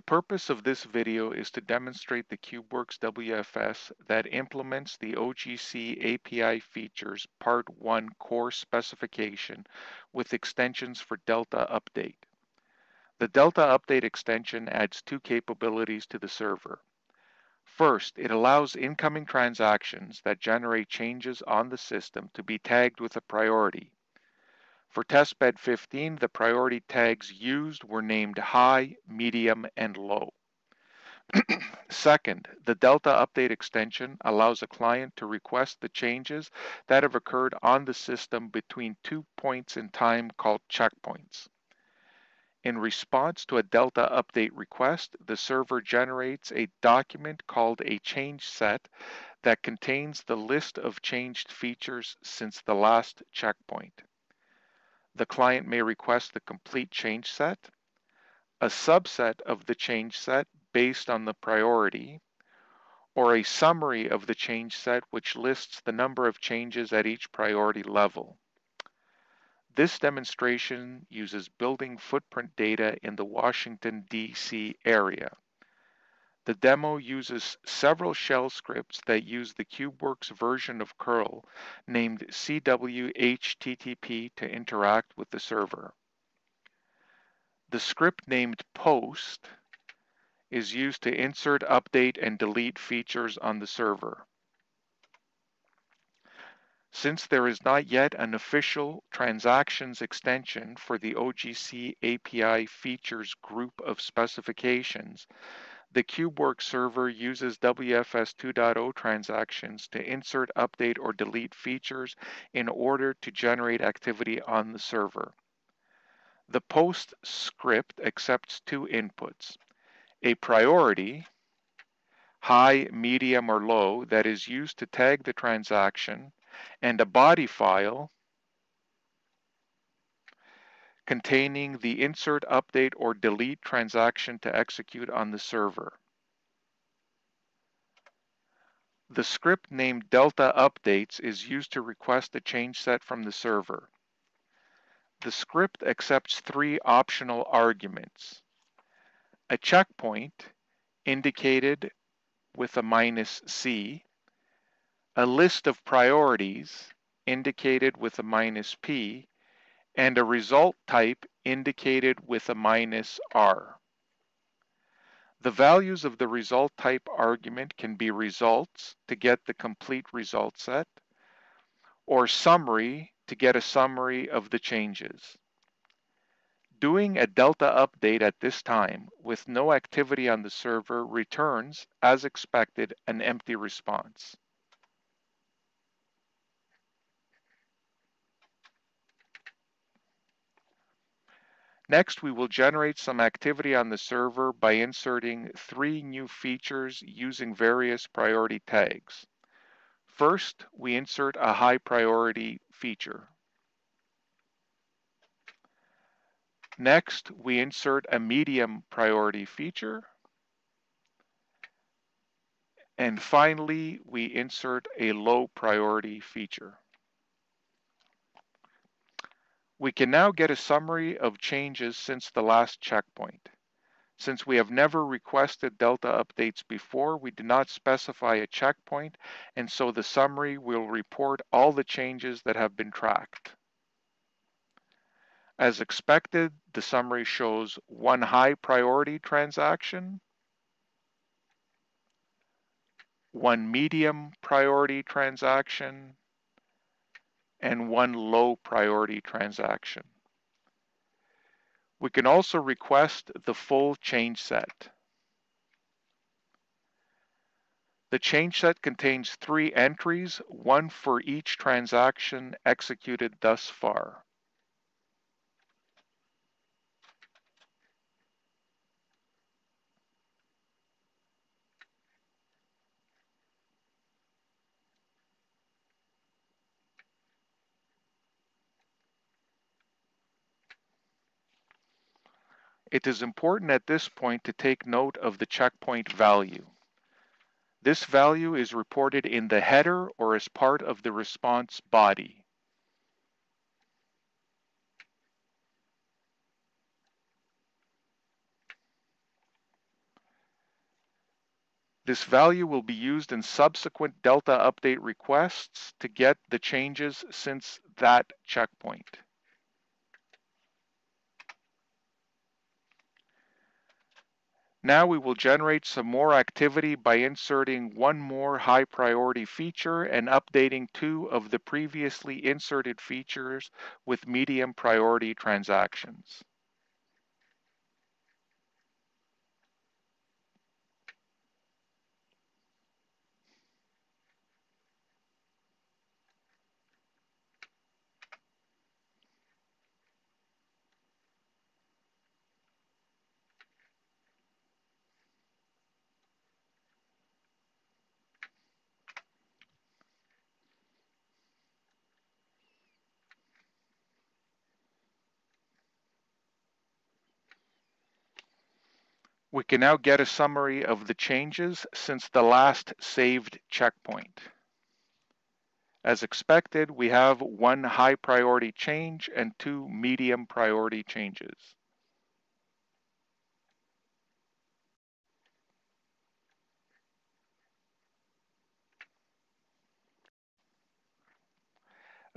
purpose of this video is to demonstrate the CubeWerx WFS that implements the OGC API features Part 1 core specification with extensions for Delta Update. The Delta Update extension adds two capabilities to the server. First, it allows incoming transactions that generate changes on the system to be tagged with a priority. For testbed 15, the priority tags used were named high, medium, and low. Second, the Delta Update extension allows a client to request the changes that have occurred on the system between 2 points in time called checkpoints. In response to a Delta Update request, the server generates a document called a change set that contains the list of changed features since the last checkpoint. The client may request the complete change set, a subset of the change set based on the priority, or a summary of the change set which lists the number of changes at each priority level. This demonstration uses building footprint data in the Washington, D.C. area. The demo uses several shell scripts that use the CubeWerx version of curl named cwhttp to interact with the server. The script named post is used to insert, update, and delete features on the server. Since there is not yet an official transactions extension for the OGC API features group of specifications, the CubeWerx server uses WFS 2.0 transactions to insert, update, or delete features in order to generate activity on the server. The post script accepts two inputs: a priority, high, medium, or low, that is used to tag the transaction, and a body file containing the insert, update, or delete transaction to execute on the server. The script named Delta Updates is used to request a change set from the server. The script accepts three optional arguments: a checkpoint indicated with a -C, a list of priorities indicated with a -P, and a result type indicated with a -R. The values of the result type argument can be results to get the complete result set, or summary to get a summary of the changes. Doing a Delta update at this time with no activity on the server returns, as expected, an empty response. Next, we will generate some activity on the server by inserting three new features using various priority tags. First, we insert a high priority feature. Next, we insert a medium priority feature. And finally, we insert a low priority feature. We can now get a summary of changes since the last checkpoint. Since we have never requested Delta updates before, we do not specify a checkpoint, and so the summary will report all the changes that have been tracked. As expected, the summary shows one high priority transaction, one medium priority transaction, and one low priority transaction. We can also request the full change set. The change set contains three entries, one for each transaction executed thus far. It is important at this point to take note of the checkpoint value. This value is reported in the header or as part of the response body. This value will be used in subsequent Delta update requests to get the changes since that checkpoint. Now we will generate some more activity by inserting one more high priority feature and updating two of the previously inserted features with medium priority transactions. We can now get a summary of the changes since the last saved checkpoint. As expected, we have one high priority change and two medium priority changes.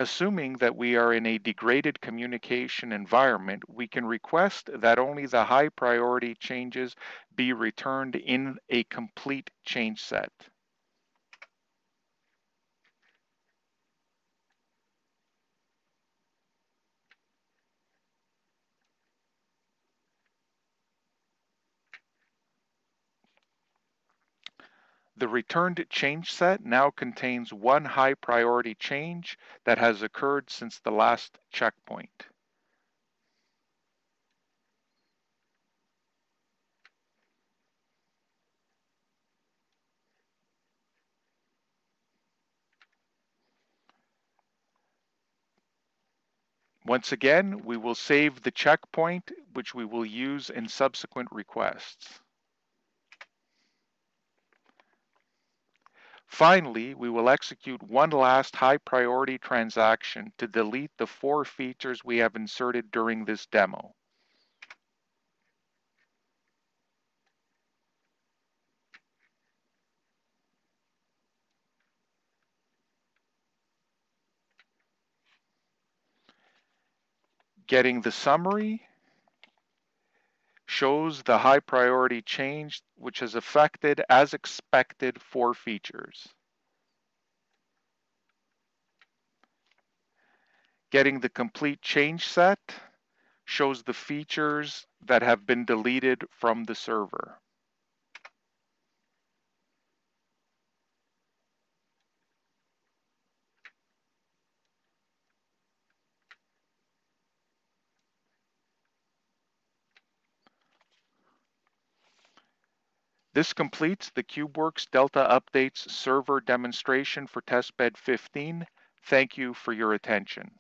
Assuming that we are in a degraded communication environment, we can request that only the high priority changes be returned in a complete change set. The returned change set now contains one high priority change that has occurred since the last checkpoint. Once again, we will save the checkpoint, which we will use in subsequent requests. Finally, we will execute one last high priority transaction to delete the 4 features we have inserted during this demo. Getting the summary shows the high priority change, which has affected, as expected, 4 features. Getting the complete change set shows the features that have been deleted from the server. This completes the CubeWerx Delta Updates server demonstration for testbed 15. Thank you for your attention.